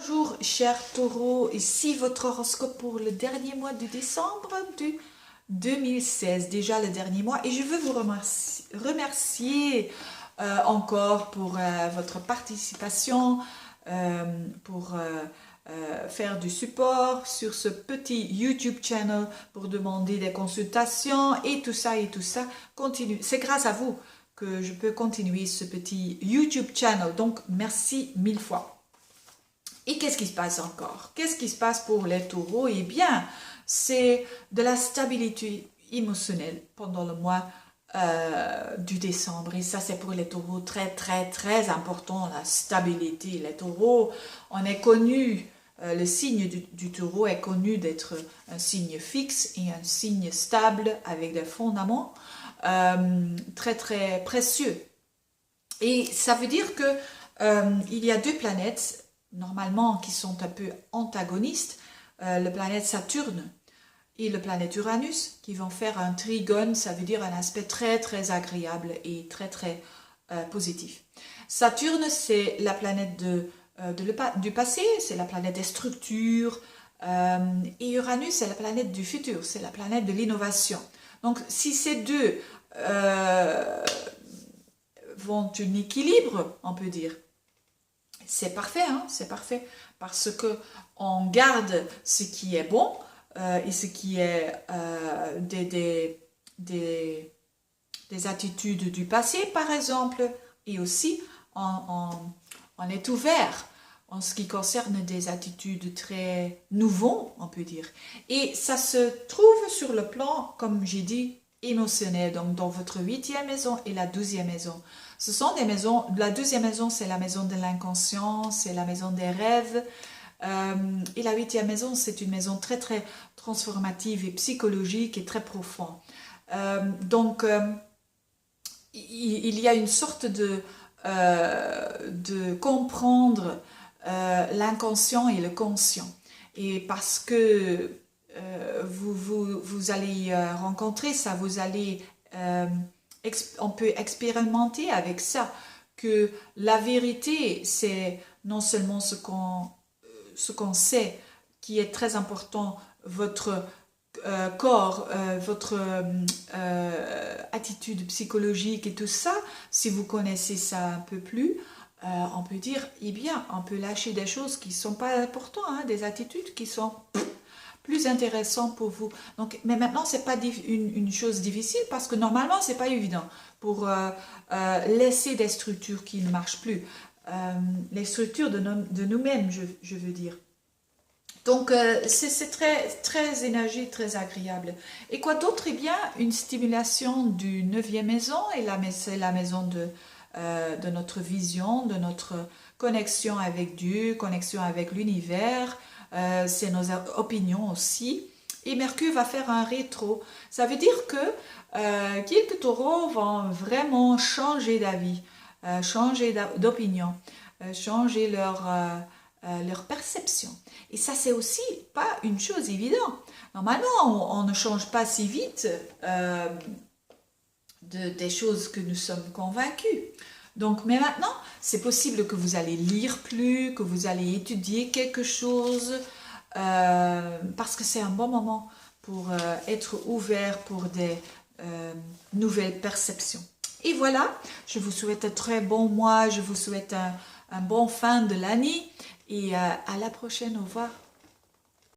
Bonjour chers taureaux, ici votre horoscope pour le dernier mois de décembre du 2016, déjà le dernier mois, et je veux vous remercier encore pour votre participation, pour faire du support sur ce petit YouTube channel, pour demander des consultations et tout ça, continue. C'est grâce à vous que je peux continuer ce petit YouTube channel, donc merci mille fois. Et qu'est-ce qui se passe encore? Qu'est-ce qui se passe pour les taureaux? Eh bien, c'est de la stabilité émotionnelle pendant le mois du décembre. Et ça, c'est pour les taureaux très important, la stabilité. Les taureaux, on est connu, le signe du taureau est connu d'être un signe fixe et un signe stable avec des fondements très précieux. Et ça veut dire que il y a deux planètes normalement qui sont un peu antagonistes, le planète Saturne et le planète Uranus, qui vont faire un trigone, ça veut dire un aspect très agréable et très positif. Saturne, c'est la planète du passé, c'est la planète des structures, et Uranus, c'est la planète du futur, c'est la planète de l'innovation. Donc, si ces deux vont en équilibre, on peut dire, c'est parfait, hein, c'est parfait, parce que on garde ce qui est bon et ce qui est des attitudes du passé, par exemple, et aussi on est ouvert en ce qui concerne des attitudes très nouveaux, on peut dire. Et ça se trouve sur le plan, comme j'ai dit, émotionnel, donc dans votre 8e maison et la 12e maison. Ce sont des maisons, la 2e maison, c'est la maison de l'inconscient, c'est la maison des rêves. Et la 8e maison, c'est une maison très transformative et psychologique et très profonde. Donc, il y a une sorte de comprendre l'inconscient et le conscient. Et parce que vous allez rencontrer ça, vous allez on peut expérimenter avec ça, que la vérité, c'est non seulement ce qu'on sait, qui est très important, votre corps, votre attitude psychologique et tout ça, si vous connaissez ça un peu plus, on peut dire, eh bien, on peut lâcher des choses qui ne sont pas importantes, hein, des attitudes qui sont plus intéressantes pour vous. Donc, mais maintenant, ce n'est pas une chose difficile parce que normalement, ce n'est pas évident pour laisser des structures qui ne marchent plus. Les structures de nous-mêmes, je veux dire. Donc, c'est très énergique, très agréable. Et quoi d'autre? Eh bien, une stimulation du 9e maison, et c'est la maison de notre vision, de notre connexion avec Dieu, connexion avec l'univers, c'est nos opinions aussi. Et Mercure va faire un rétro. Ça veut dire que quelques taureaux vont vraiment changer d'avis, changer d'opinion, changer leur perception. Et ça, c'est aussi pas une chose évidente. Normalement, on ne change pas si vite des choses que nous sommes convaincus. Donc, mais maintenant, c'est possible que vous allez lire plus, que vous allez étudier quelque chose, parce que c'est un bon moment pour être ouvert pour des nouvelles perceptions. Et voilà, je vous souhaite un très bon mois, je vous souhaite un bon fin de l'année et à la prochaine, au revoir.